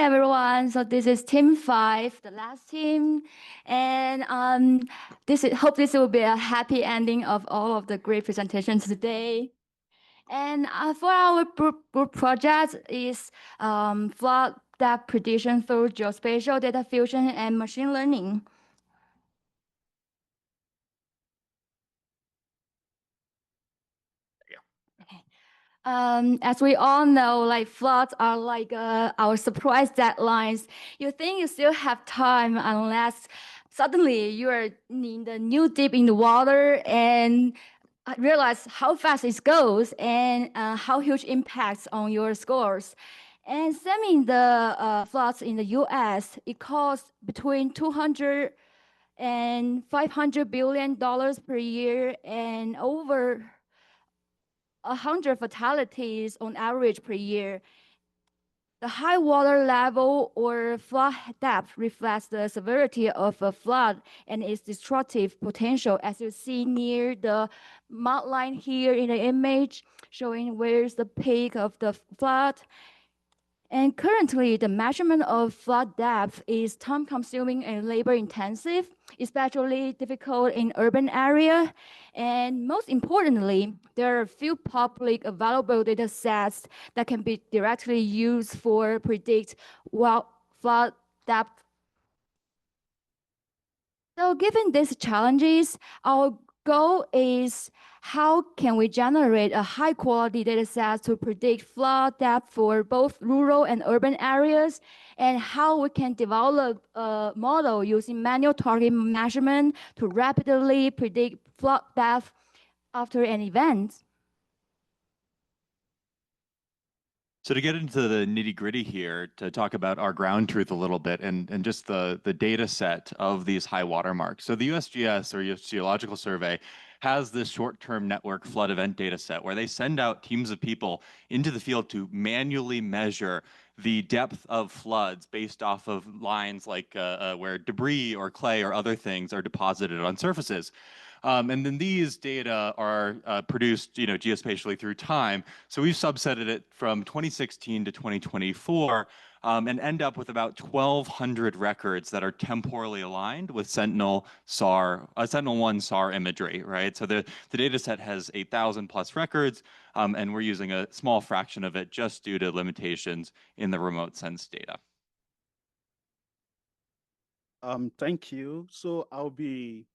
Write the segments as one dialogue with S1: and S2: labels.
S1: everyone. So this is Team 5, the last team, and hope this will be a happy ending of all of the great presentations today. And for our group project is flood depth prediction through geospatial data fusion and machine learning. As we all know, like floods are like our surprise deadlines. You think you still have time unless suddenly you are in the knee deep in the water and realize how fast it goes and how huge impacts on your scores. And stemming the floods in the U.S., it costs between 200 and 500 billion dollars per year and over 100 fatalities on average per year. The high water level or flood depth reflects the severity of a flood and its destructive potential, as you see near the mud line here in the image, showing where's the peak of the flood. And currently, the measurement of flood depth is time-consuming and labor-intensive, especially difficult in urban area. And most importantly, there are few public available data sets that can be directly used for predict flood depth. So given these challenges, our goal is how can we generate a high quality data set to predict flood depth for both rural and urban areas, and how we can develop a model using manual target measurement to rapidly predict flood depth after an event.
S2: So to get into the nitty gritty here, to talk about our ground truth a little bit and just the data set of these high water marks. So the USGS, or US Geological Survey, has this short-term network flood event data set where they send out teams of people into the field to manually measure the depth of floods based off of lines like where debris or clay or other things are deposited on surfaces. And then these data are produced, geospatially through time. So we've subsetted it from 2016 to 2024 and end up with about 1,200 records that are temporally aligned with Sentinel-1 SAR imagery, right? So the data set has 8,000 plus records, and we're using a small fraction of it just due to limitations in the remote sense data.
S3: Thank you. So I'll be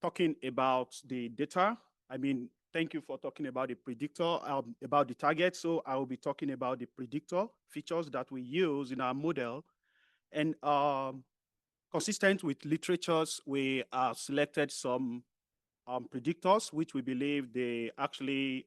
S3: talking about the data. Thank you for talking about the predictor, about the target. So I will be talking about the predictor features that we use in our model. And consistent with literatures, we selected some predictors, which we believe they actually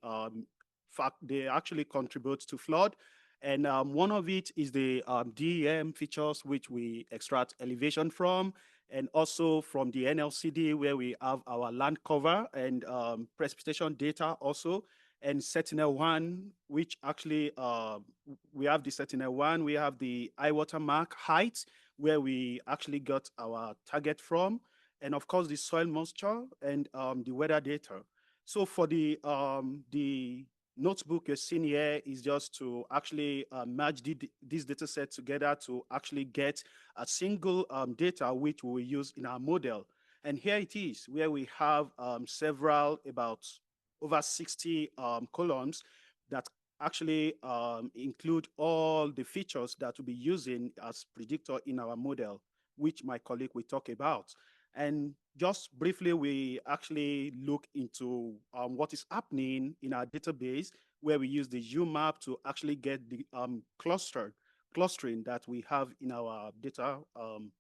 S3: contribute to flood. And one of it is the DEM features, which we extract elevation from, and also from the NLCD, where we have our land cover and precipitation data also, and Sentinel-1, which actually, we have the Sentinel-1, we have the high water mark height, where we actually got our target from, and of course the soil moisture and the weather data. So for the notebook you're seeing here is just to actually merge these data sets together to actually get a single data which we will use in our model. And here it is, where we have several, about over 60 columns that actually include all the features that we'll be using as predictor in our model, which my colleague will talk about. And just briefly, we actually look into what is happening in our database, where we use the UMAP to actually get the clustering that we have in our data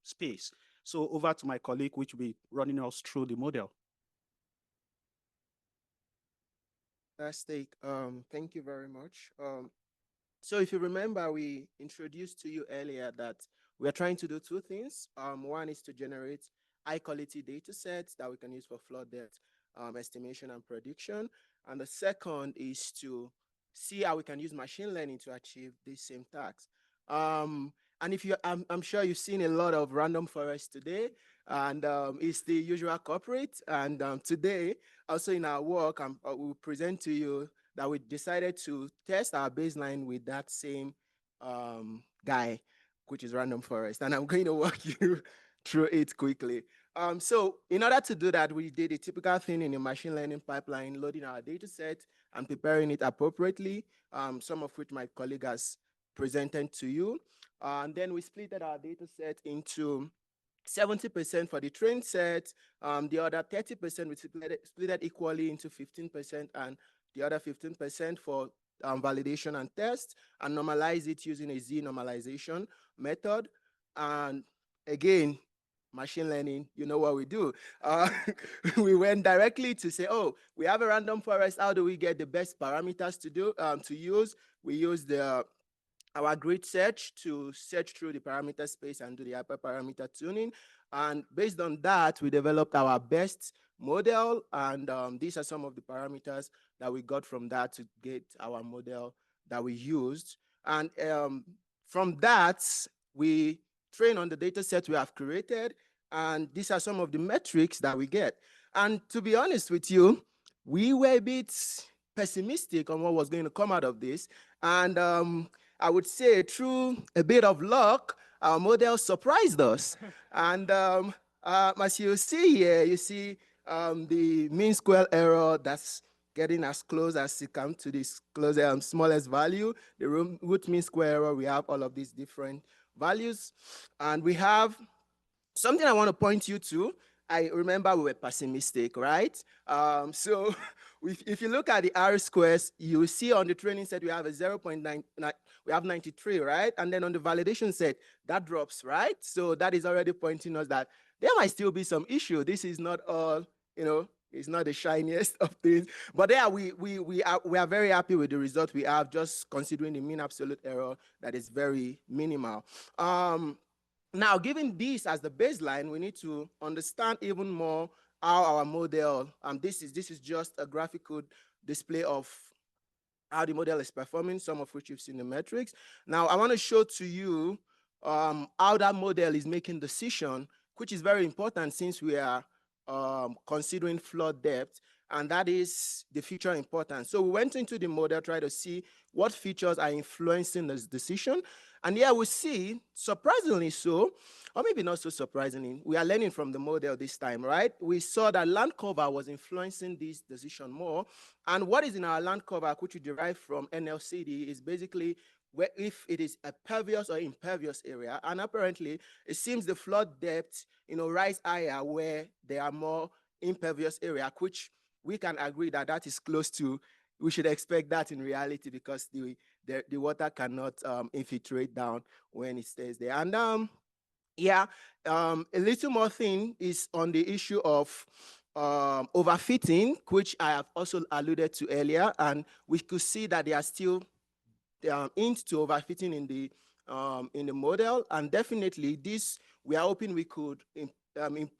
S3: space. So over to my colleague, which will be running us through the model.
S4: Fantastic. Thank you very much. So if you remember, we introduced to you earlier that we're trying to do two things. One is to generate high quality data sets that we can use for flood depth estimation and prediction. And the second is to see how we can use machine learning to achieve these same tasks. And if I'm sure you've seen a lot of random forests today, and it's the usual corporate. And today, also in our work, we'll present to you that we decided to test our baseline with that same guy. which is random forest. And I'm going to walk you through it quickly. So in order to do that, we did a typical thing in a machine learning pipeline, loading our data set and preparing it appropriately, some of which my colleague has presented to you. And then we split our data set into 70% for the train set, the other 30% we split it equally into 15%, and the other 15% for validation and test, and normalize it using a Z normalization method. And again, machine learning, you know what we do. We went directly to say, oh, we have a random forest. How do we get the best parameters to use? We use our grid search to search through the parameter space and do the hyperparameter tuning. And based on that, we developed our best model. And these are some of the parameters that we got from that to get our model that we used. And from that, we train on the data set we have created. And these are some of the metrics that we get. And to be honest with you, we were a bit pessimistic on what was going to come out of this. And I would say through a bit of luck, our model surprised us. And as you see here, you see the mean square error that's getting as close as it comes to this smallest value. The root mean square error, we have all of these different values. And we have something I want to point you to. I remember we were pessimistic, right? So if you look at the R squares, you see on the training set we have a 0.9, we have 93, right? And then on the validation set, that drops, right? So that is already pointing us that there might still be some issue. This is not all, it's not the shiniest of things. But yeah, we are very happy with the result we have, just considering the mean absolute error that is very minimal. Now, given this as the baseline, we need to understand even more how our model, this is just a graphical display of how the model is performing, some of which you've seen the metrics. Now, I want to show to you how that model is making decision, which is very important since we are considering flood depth, and that is the feature importance. So we went into the model, try to see what features are influencing this decision. And here we see, surprisingly so, or maybe not so surprisingly, we are learning from the model this time, right? We saw that land cover was influencing this decision more. And what is in our land cover, which we derive from NLCD, is basically where if it is a pervious or impervious area. And apparently, it seems the flood depth, rise higher where there are more impervious area, which we can agree that that is close to, we should expect that in reality because the water cannot infiltrate down when it stays there. And a little more thing is on the issue of overfitting, which I have also alluded to earlier, and we could see that there are still hints to overfitting in the model, and definitely this we are hoping we could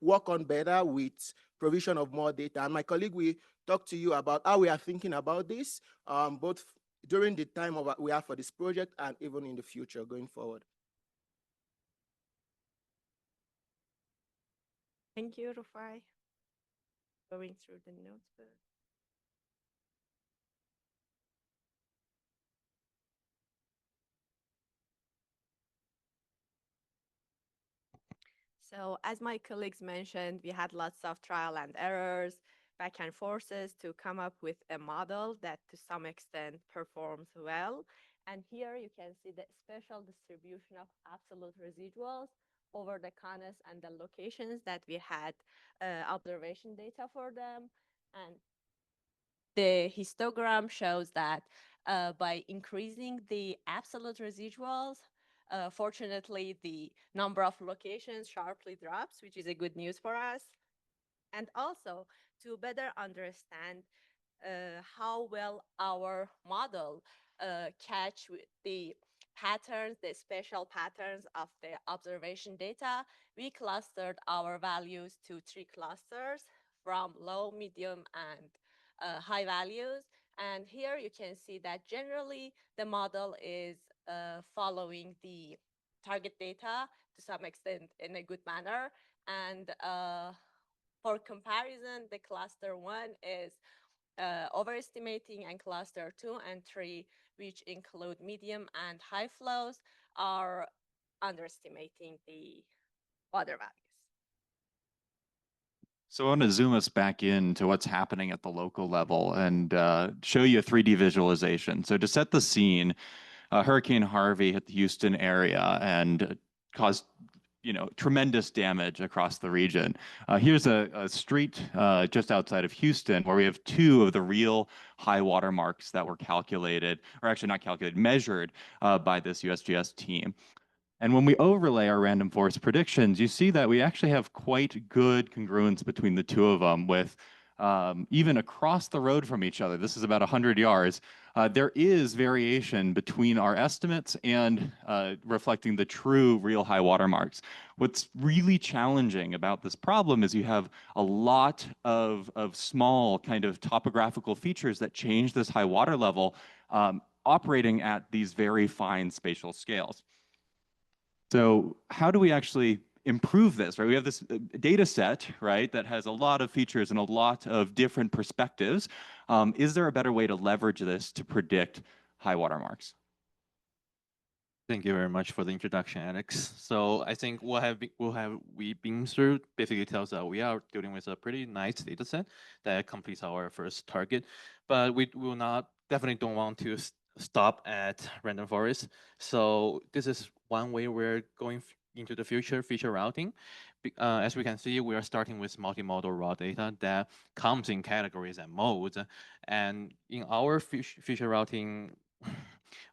S4: work on better with provision of more data. And my colleague will talk to you about how we are thinking about this, both during the time we have for this project and even in the future going forward.
S5: Thank you, Rufai. Going through the notes. So as my colleagues mentioned, we had lots of trial and errors, back and forces to come up with a model that to some extent performs well. And here you can see the spatial distribution of absolute residuals over the cones and the locations that we had observation data for them. And the histogram shows that by increasing the absolute residuals, fortunately, the number of locations sharply drops, which is a good news for us. And also, to better understand how well our model catch the patterns, the spatial patterns of the observation data, we clustered our values to 3 clusters from low, medium, and high values. And here you can see that generally the model is following the target data to some extent in a good manner. And for comparison, the cluster 1 is overestimating, and cluster 2 and 3, which include medium and high flows, are underestimating the water values.
S2: So I want to zoom us back into what's happening at the local level and show you a 3D visualization. So to set the scene, Hurricane Harvey hit the Houston area and caused tremendous damage across the region. Here's a street just outside of Houston where we have two of the real high water marks that were calculated, or actually not calculated, measured by this USGS team. And when we overlay our random forest predictions, you see that we actually have quite good congruence between the two of them with even across the road from each other. This is about 100 yards. There is variation between our estimates and reflecting the true real high water marks. What's really challenging about this problem is you have a lot of small kind of topographical features that change this high water level operating at these very fine spatial scales. So how do we actually improve this, right? We have this data set, right, that has a lot of features and a lot of different perspectives. Is there a better way to leverage this to predict high water marks?
S6: Thank you very much for the introduction, Alex. So I think what have we been through basically tells us we are dealing with a pretty nice data set that completes our first target, but we will not definitely don't want to stop at random forest. So this is one way we're going into the future feature routing. As we can see, we are starting with multimodal raw data that comes in categories and modes, and in our feature routing.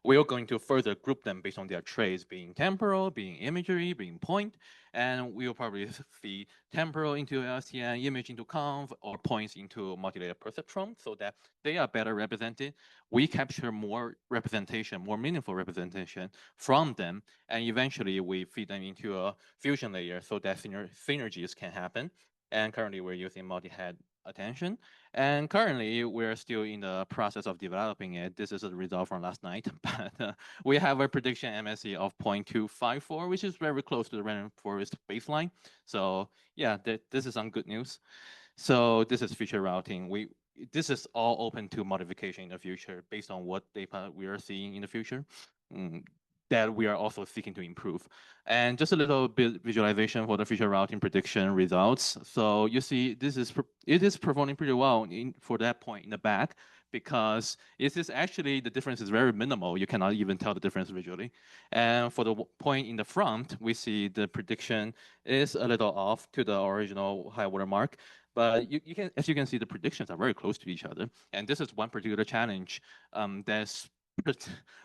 S6: We are going to further group them based on their traits, being temporal, being imagery, being point, and we will probably feed temporal into LSTM, image into conv, or points into multilayer perceptron so that they are better represented. We capture more representation, more meaningful representation from them, and eventually we feed them into a fusion layer so that synergies can happen. And currently we're using multi-head attention. And currently, we're still in the process of developing it. This is a result from last night, but we have a prediction MSE of 0.254, which is very close to the random forest baseline. So yeah, this is some good news. So this is feature routing. This is all open to modification in the future based on what data we are seeing in the future. That we are also seeking to improve. And just a little bit visualization for the feature routing prediction results. So you see, it is performing pretty well for that point in the back because it is actually, the difference is very minimal. You cannot even tell the difference visually. And for the point in the front, we see the prediction is a little off to the original high water mark. But you can, as you can see, the predictions are very close to each other. And this is one particular challenge that's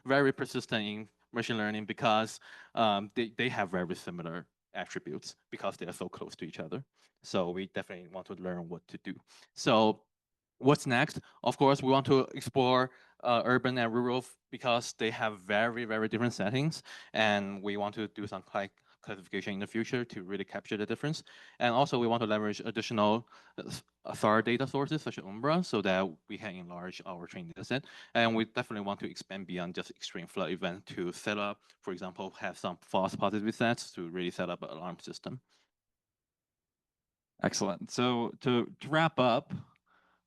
S6: very persistent in machine learning because they have very similar attributes because they are so close to each other. So we definitely want to learn what to do. So what's next? Of course, we want to explore urban and rural because they have very, very different settings. And we want to do some classification in the future to really capture the difference. And also we want to leverage additional thorough data sources such as Umbra so that we can enlarge our training data set. And we definitely want to expand beyond just extreme flood event to set up, for example, have some false positive sets to really set up an alarm system.
S2: Excellent. So to wrap up,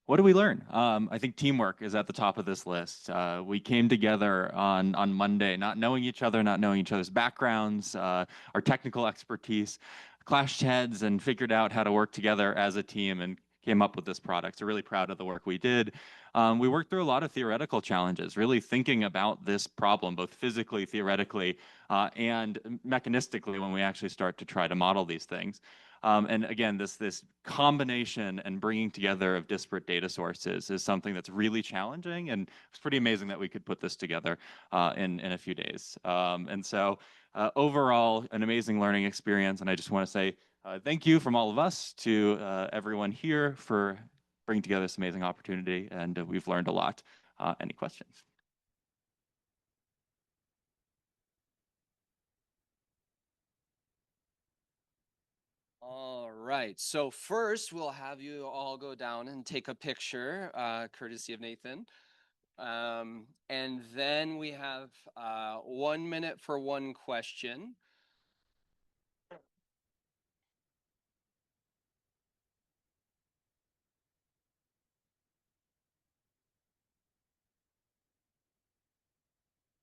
S2: what do we learn? I think teamwork is at the top of this list. We came together on Monday, not knowing each other, not knowing each other's backgrounds, our technical expertise, clashed heads and figured out how to work together as a team and came up with this product. So really proud of the work we did. We worked through a lot of theoretical challenges, really thinking about this problem, both physically, theoretically, and mechanistically when we actually start to try to model these things. And again, this combination and bringing together of disparate data sources is something that's really challenging, and it's pretty amazing that we could put this together in a few days. And so overall, an amazing learning experience, and I just want to say thank you from all of us to everyone here for bringing together this amazing opportunity, and we've learned a lot. Any questions?
S7: All right. So first, we'll have you all go down and take a picture, courtesy of Nathan. And then we have 1 minute for one question.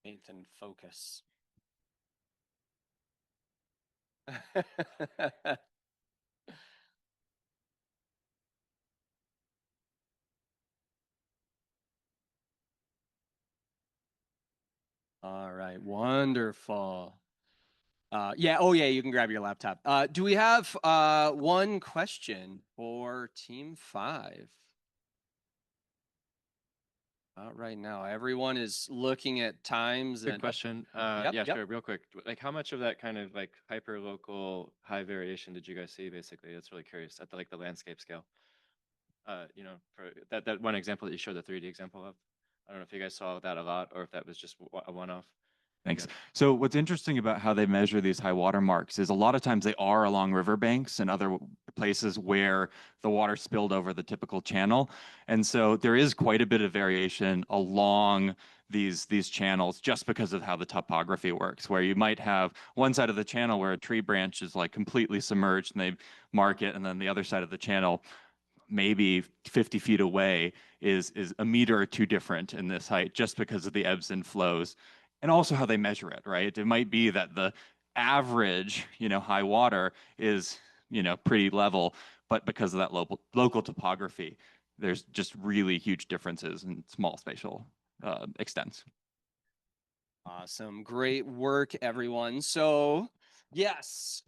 S7: Nathan, focus. All right, wonderful. Yeah, oh yeah, you can grab your laptop. Do we have one question for Team 5? Right now, everyone is looking at times
S2: Quick
S7: and
S2: question.
S7: Yep,
S2: Yeah,
S7: yep.
S2: sure, real quick. Like, how much of that kind of like hyper local high variation did you guys see? Basically, that's really curious at the, like the landscape scale. You know, for that one example that you showed, the 3D example of. I don't know if you guys saw that a lot or if that was just a one-off. Thanks. So what's interesting about how they measure these high water marks is a lot of times they are along riverbanks and other places where the water spilled over the typical channel. And so there is quite a bit of variation along these channels just because of how the topography works, where you might have one side of the channel where a tree branch is like completely submerged and they mark it, and then the other side of the channel maybe 50 feet away is a meter or two different in this height just because of the ebbs and flows and also how they measure it, right? It might be that the average, you know, high water is, you know, pretty level, but because of that local topography, there's just really huge differences in small spatial extents.
S7: Awesome. Great work, everyone. So, yes,